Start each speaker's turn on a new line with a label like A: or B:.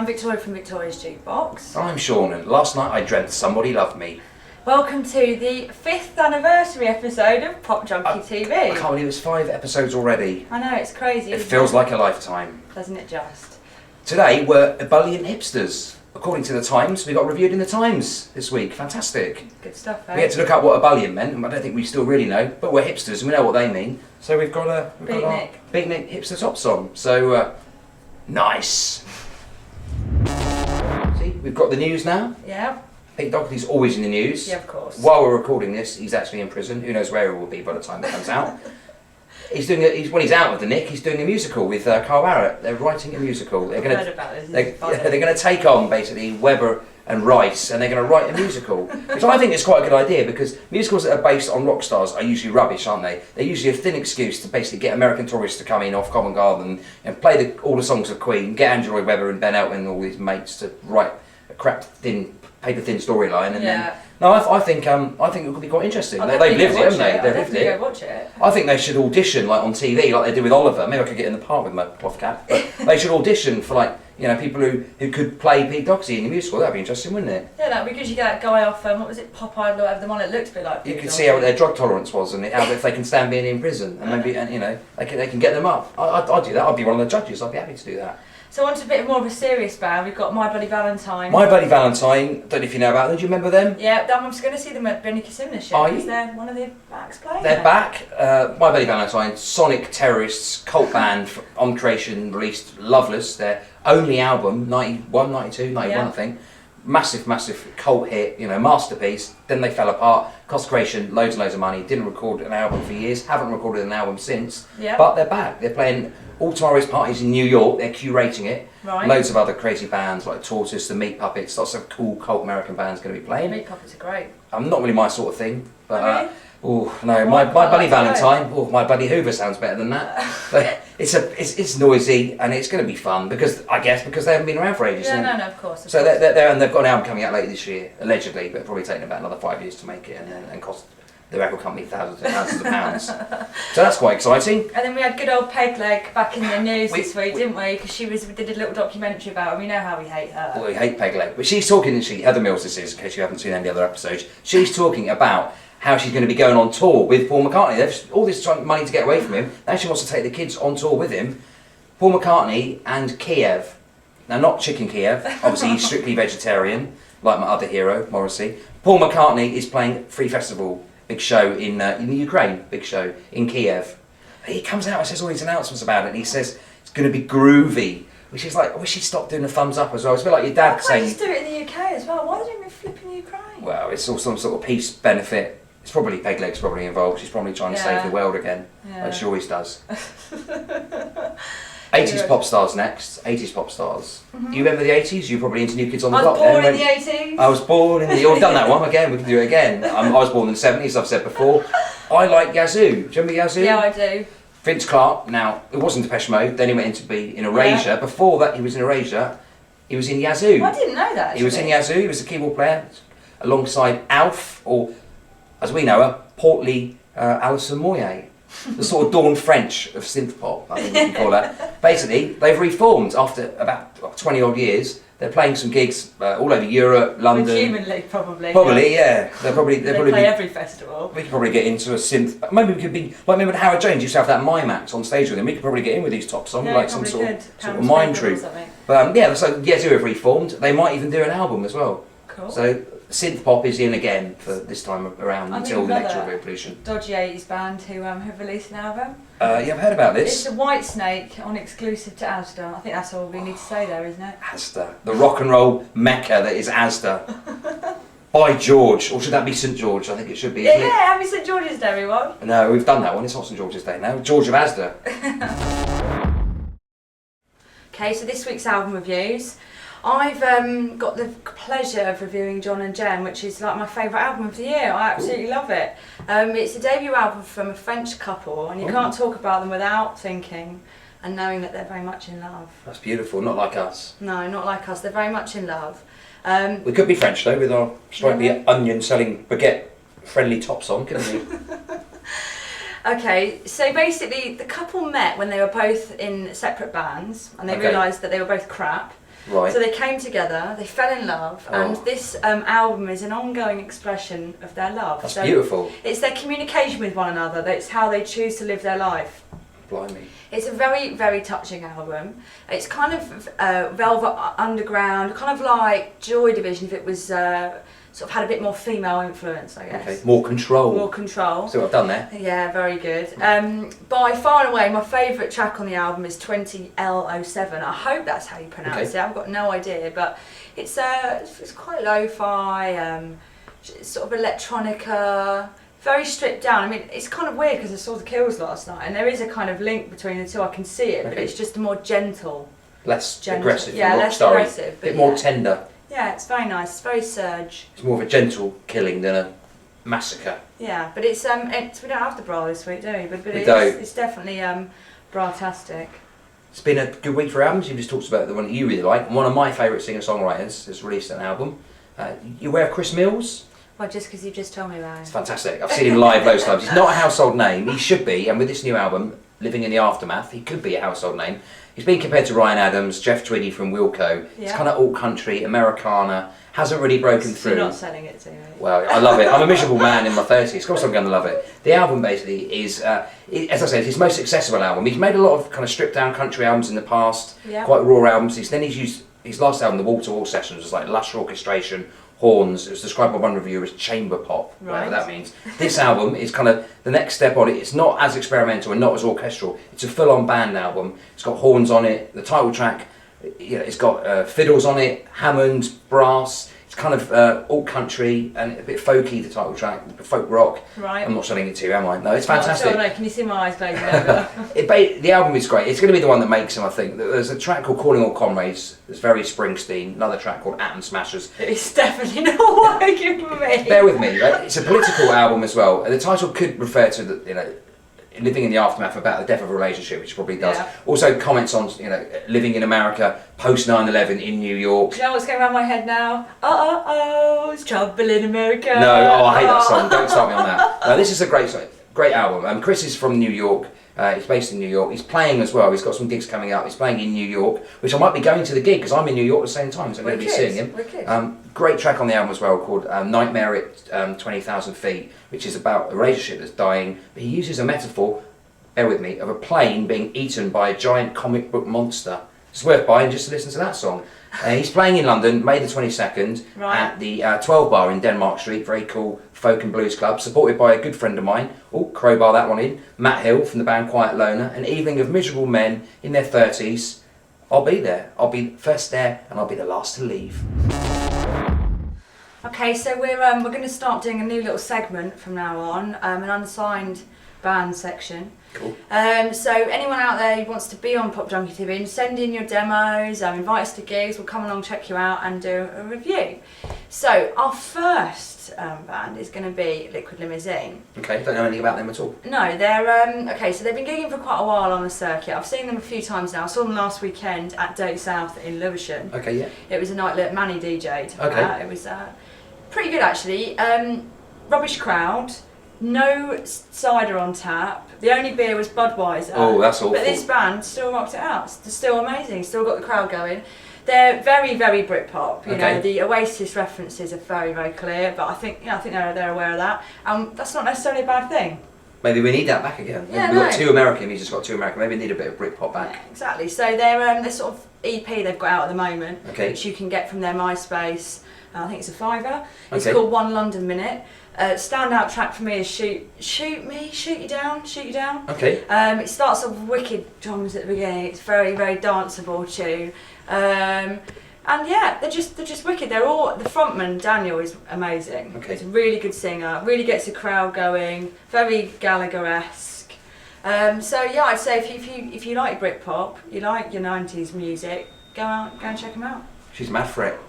A: I'm Victoria from Victoria's Jukebox.
B: I'm Sean, and last night I dreamt somebody loved me.
A: Welcome to the 5th anniversary episode of PopJunkieTV.
B: I can't believe it's 5 episodes already.
A: I know, it's crazy.
B: It feels like a lifetime.
A: Doesn't it just?
B: Today we're ebullient hipsters. According to the Times, we got reviewed in the Times this week. Fantastic.
A: Good stuff, eh?
B: We had to look up what ebullient meant, and I don't think we still really know, but we're hipsters and we know what they mean. So we've got our Beatnik hipster tops on. So, nice. See, we've got the news now.
A: Yeah.
B: Pete Doherty's always in the news.
A: Yeah, of course.
B: While we're recording this, he's actually in prison. Who knows where he will be by the time it comes out. When he's out of the nick, he's doing a musical with Carl Barrett. They're writing a musical. They're going to take on basically Webber and Rice, and they're going to write a musical, which I think is quite a good idea because musicals that are based on rock stars are usually rubbish, aren't they? They're usually a thin excuse to basically get American tourists to come in off Covent Garden and play all the songs of Queen, get Andrew Lloyd Webber and Ben Elton and all these mates to write a crap thin, paper thin storyline, and then. No, I think it could be quite interesting. They've lived it, haven't they? They've lived it.
A: Go watch it.
B: I think they should audition like on TV, like they do with Oliver. Maybe I could get in the park with my cloth cap. But they should audition for people who could play Pete Doherty in the musical. That'd be interesting, wouldn't it?
A: Yeah, that'd be good. You get that guy off what was it, Pop Idol or whatever the one that looked a bit like.
B: You could see how their drug tolerance was and how if they can stand being in prison and maybe they can get them up. I'd do that. I'd be one of the judges. I'd be happy to do that.
A: So on to a bit more of a serious band, we've got My Bloody Valentine.
B: My Bloody Valentine, don't know if you know about them, do you remember them?
A: Yeah, I'm just going to see them at Benny Casimna's show. Is there one of the acts playing?
B: They're back. My Bloody Valentine, Sonic Terrorists, cult band on Creation, released Loveless, their only album, 91, 92, 91 I think. Massive cult hit, masterpiece. Then they fell apart, cost Creation loads and loads of money, didn't record an album for years, haven't recorded an album since.
A: Yep.
B: But they're back, they're playing all tomorrow's parties in New York, they're curating it.
A: Right.
B: Loads of other crazy bands like Tortoise, the Meat Puppets, lots of cool cult American bands going to be playing.
A: Meat Puppets are great.
B: Not really my sort of thing, but
A: really?
B: My Bloody Valentine, My Bloody Hoover sounds better than that. But it's noisy and it's going to be fun because they haven't been around for ages.
A: Yeah, no, of course.
B: So they've got an album coming out later this year, allegedly, but probably taking about another 5 years to make it and cost the record company thousands of pounds. So that's quite exciting.
A: And then we had good old Pegleg back in the news this week, didn't we? Because we did a little documentary about her. We know how we hate her.
B: Well, we hate Pegleg. But she's talking, Heather Mills this is, in case you haven't seen any other episodes, she's talking about how she's going to be going on tour with Paul McCartney. They've all this money to get away from him. Now she wants to take the kids on tour with him. Paul McCartney and Kiev. Now, not Chicken Kiev. Obviously, he's strictly vegetarian, like my other hero, Morrissey. Paul McCartney is playing Free Festival, big show in the Ukraine, big show in Kiev. He comes out and says all these announcements about it, and he says it's going to be groovy, which is like, I wish he'd stop doing the thumbs up as well. It's a bit like your dad saying...
A: Why can't you just do it in the UK as well? Why are they doing flipping Ukraine?
B: Well, it's all some sort of peace benefit. It's probably Pegleg's probably involved. She's probably trying to save the world again, like she always does. 80s pop stars next. 80s pop stars. You remember the 80s? You were probably into New Kids on the Block.
A: I was born in the 80s.
B: I was born in the... You've done that one again. We can do it again. I was born in the 70s. I've said before. I like Yazoo. Do you remember Yazoo?
A: Yeah, I do.
B: Vince Clarke. Now it wasn't Depeche Mode. Then he went into be in Erasure. Yeah. Before that, he was in Erasure. He was in Yazoo.
A: I didn't know that. Actually.
B: He was in Yazoo. He was a keyboard player alongside Alf, or as we know her, portly Alison Moyet. The sort of Dawn French of synth pop, I think we can call that. Basically, they've reformed after about 20 odd years. They're playing some gigs all over Europe, London.
A: With Human League, probably.
B: Probably, yeah. They
A: play every festival.
B: We could probably get into a synth. Maybe we could be like, remember Howard Jones used to have that mime act on stage with him. We could probably get in with these top songs, like some sort of mime troupe. But so Yazoo have reformed. They might even do an album as well.
A: Cool.
B: So synth pop is in again for this time around until the next revolution.
A: Dodgy 80s band who have released an album.
B: You've heard about this?
A: It's a White Snake on exclusive to Asda. I think that's all we need to say there, isn't it?
B: Asda, the rock and roll mecca that is Asda. By George, or should that be St George? I think it should be.
A: Yeah, happy St George's Day, everyone.
B: No, we've done that one. It's not St George's Day now. George of Asda.
A: Okay, so this week's album reviews. I've got the pleasure of reviewing John and Jehn, which is like my favourite album of the year. I absolutely love it. It's a debut album from a French couple, and you can't talk about them without thinking and knowing that they're very much in love.
B: That's beautiful, not like us.
A: No, not like us. They're very much in love.
B: We could be French though, with our stripy onion selling baguette friendly tops on, couldn't we?
A: Okay, so basically the couple met when they were both in separate bands and they realised that they were both crap.
B: Right.
A: So they came together, they fell in love, and this album is an ongoing expression of their love.
B: That's beautiful.
A: It's their communication with one another, that's how they choose to live their life.
B: Blimey.
A: It's a very, very touching album. It's kind of Velvet Underground, kind of like Joy Division if it was sort of had a bit more female influence, I guess.
B: Okay. More control.
A: More control.
B: See what I've done there?
A: Yeah, very good. By far and away, my favourite track on the album is 20L07. I hope that's how you pronounce it. I've got no idea, but it's quite lo-fi, sort of electronica, very stripped down. I mean, it's kind of weird because I saw The Kills last night, and there is a kind of link between the two. I can see it, but it's just a more gentle.
B: Less aggressive.
A: Yeah, less aggressive.
B: A bit more tender.
A: Yeah, it's very nice. It's very surge.
B: It's more of a gentle killing than a massacre.
A: Yeah, but it's we don't have the bra this week, do we? But it's definitely bra-tastic.
B: It's been a good week for albums. You just talked about the one that you really like. And one of my favourite singer-songwriters has released an album. You aware of Chris Mills?
A: Well, just because you just told me about it.
B: It's fantastic. I've seen him live loads of times. He's not a household name. He should be. And with this new album, Living in the Aftermath, he could be a household name. He's been compared to Ryan Adams, Jeff Tweedy from Wilco. Yeah. It's kind of alt country, Americana. Hasn't really broken through.
A: You're not selling it to me.
B: Well, I love it. I'm a miserable man in my 30s. Of course I'm going to love it. The album basically is, as I said, his most accessible album. He's made a lot of kind of stripped down country albums in the past, quite raw albums. Then he's used his last album, the Wall to Wall Sessions, was like lush orchestration, horns. It was described by one reviewer as chamber pop, whatever that means. This album is kind of the next step on it. It's not as experimental and not as orchestral. It's a full-on band album. It's got horns on it. The title track, it's got fiddles on it, Hammond, brass. It's kind of alt country and a bit folky, the title track, folk rock. Right. I'm not selling it to you, am I? No, it's fantastic.
A: No, can you see my eyes glazing over?
B: The album is great. It's going to be the one that makes him, I think. There's a track called Calling All Comrades. It's very Springsteen. Another track called Atom Smashers.
A: It's definitely not working for me.
B: Bear with me. Right? It's a political album as well. The title could refer to living in the aftermath about the death of a relationship, which it probably does. Yeah. Also comments on living in America post 9/11 in New York.
A: Do you know what's going around my head now? It's trouble in America.
B: No, I hate that song. Don't start me on that. No, this is a great album. Chris is from New York. He's based in New York. He's playing as well. He's got some gigs coming up. He's playing in New York, which I might be going to the gig because I'm in New York at the same time, so I'm going to be seeing him. Great track on the album as well called Nightmare at 20,000 Feet, which is about a relationship that's dying. But he uses a metaphor, bear with me, of a plane being eaten by a giant comic book monster. It's worth buying just to listen to that song. He's playing in London, May the 22nd, at the 12 Bar in Denmark Street, very cool folk and blues club, supported by a good friend of mine, crowbar that one in, Matt Hill from the band Quiet Loner, an evening of miserable men in their 30s. I'll be there. I'll be first there and I'll be the last to leave.
A: Okay, so we're going to start doing a new little segment from now on, an unsigned band section.
B: Cool.
A: So anyone out there who wants to be on Pop Junkie TV, send in your demos, invite us to gigs, we'll come along, check you out and do a review. So our first band is going to be Liquid Limousine.
B: Okay, don't know anything about them at all.
A: No, they're, okay, so they've been gigging for quite a while on the circuit. I've seen them a few times now. I saw them last weekend at Dirty South in Lewisham.
B: Okay, yeah.
A: It was a night that Manny DJ'd.
B: Okay.
A: It was pretty good actually. Rubbish crowd. No cider on tap. The only beer was Budweiser.
B: Oh, that's awful.
A: But this band still rocked it out. They're still amazing. Still got the crowd going. They're very, very Britpop. You know, the Oasis references are very, very clear. But I think they're aware of that. That's not necessarily a bad thing.
B: Maybe we need that back again.
A: Yeah,
B: We've got two American. He's just got two American. Maybe we need a bit of Britpop back.
A: Yeah, exactly. So they're sort of EP they've got out at the moment, which you can get from their MySpace. I think it's a £5. It's called One London Minute. Standout track for me is Shoot You Down.
B: Okay.
A: It starts off with wicked drums at the beginning. It's very, very danceable tune. And yeah, they're just wicked. They're all, the frontman Daniel is amazing.
B: Okay.
A: He's a really good singer. Really gets the crowd going. Very Gallagher-esque. So yeah, I'd say if you like Britpop, you like your 90s music, go and check them out.
B: She's mad for it.